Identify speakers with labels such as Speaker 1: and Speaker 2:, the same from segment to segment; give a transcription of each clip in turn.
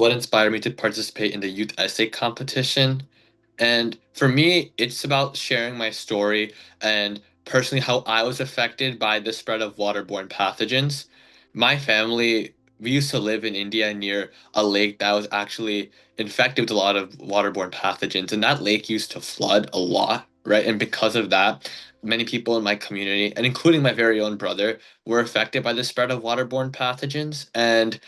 Speaker 1: what inspired me to participate in the youth essay competition. And for me, it's about sharing my story and personally how I was affected by the spread of waterborne pathogens. My family, we used to live in India near a lake that was actually infected with a lot of waterborne pathogens, and that lake used to flood a lot, right? And because of that, many people in my community, and including my very own brother, were affected by the spread of waterborne pathogens. And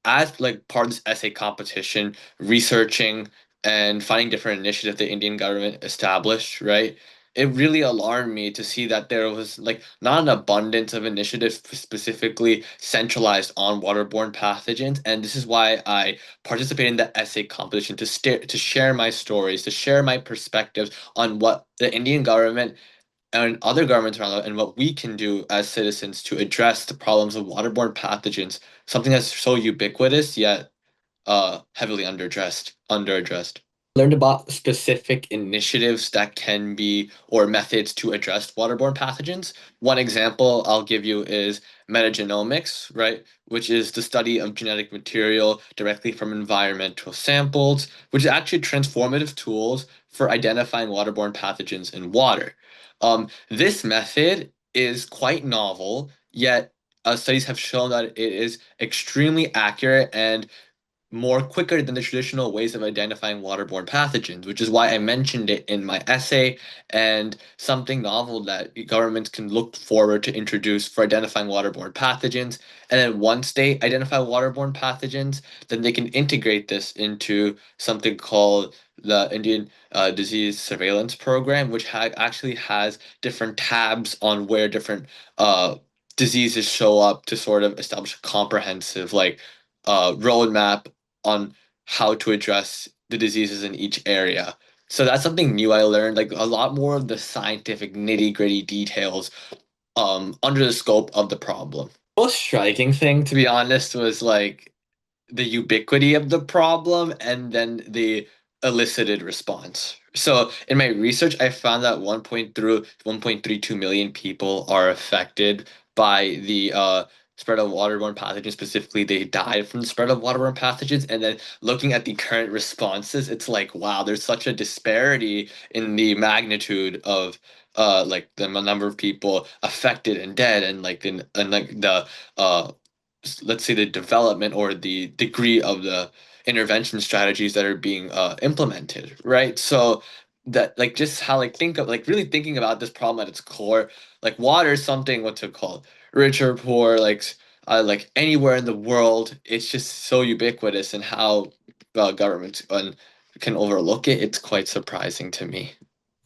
Speaker 1: as like part of this essay competition, researching and finding different initiatives the Indian government established, right? It really alarmed me to see that there was like not an abundance of initiatives specifically centralized on waterborne pathogens, and this is why I participated in the essay competition to share my stories, to share my perspectives on what the Indian government and other governments around the world and what we can do as citizens to address the problems of waterborne pathogens, something that's so ubiquitous yet heavily underaddressed. Learned about specific initiatives that can be or methods to address waterborne pathogens. One example I'll give you is metagenomics, right? Which is the study of genetic material directly from environmental samples, which is actually transformative tools for identifying waterborne pathogens in water. This method is quite novel, yet studies have shown that it is extremely accurate and more quicker than the traditional ways of identifying waterborne pathogens, which is why I mentioned it in my essay and something novel that governments can look forward to introduce for identifying waterborne pathogens. And then once they identify waterborne pathogens, then they can integrate this into something called the Indian Disease Surveillance Program, which actually has different tabs on where different diseases show up to sort of establish a comprehensive roadmap on how to address the diseases in each area. So that's something new I learned, like a lot more of the scientific nitty-gritty details under the scope of the problem. Most striking thing, to be honest, was like the ubiquity of the problem and then the elicited response. So in my research, I found that 1.32 million people are affected by the spread of waterborne pathogens. Specifically, they died from the spread of waterborne pathogens. And then looking at the current responses, it's like, wow, there's such a disparity in the magnitude of like the number of people affected and dead and like the uh let's say the development or the degree of the intervention strategies that are being implemented, right? So that like just how like think of like really thinking about this problem at its core, like water is something what's it called, rich or poor, like anywhere in the world, it's just so ubiquitous, and how governments can overlook it. It's quite surprising to me.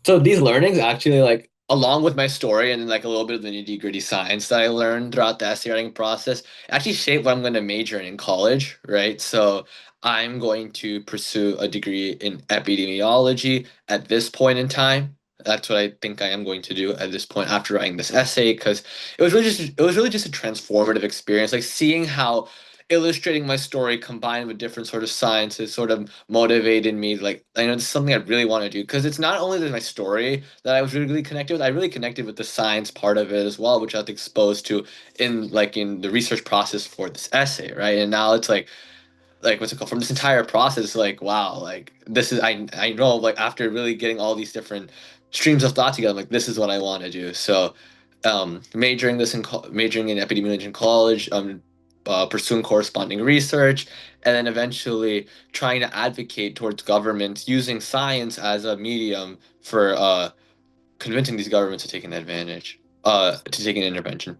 Speaker 1: So these learnings actually like along with my story and then like a little bit of the nitty-gritty science that I learned throughout the essay writing process actually shape what I'm going to major in college, right? So I'm going to pursue a degree in epidemiology at this point in time. That's what I think I am going to do at this point after writing this essay, because it was really just a transformative experience, like seeing how illustrating my story combined with different sort of sciences sort of motivated me. Like I know it's something I really want to do because it's not only my story that I was really connected with. I really connected with the science part of it as well, which I was exposed to in the research process for this essay, right? And now it's like what's it called, from this entire process, like wow, like this is I know, like after really getting all these different streams of thought together, like this is what I want to do. So majoring in epidemiology in college, pursuing corresponding research, and then eventually trying to advocate towards governments using science as a medium for convincing these governments to take an advantage, to take an intervention.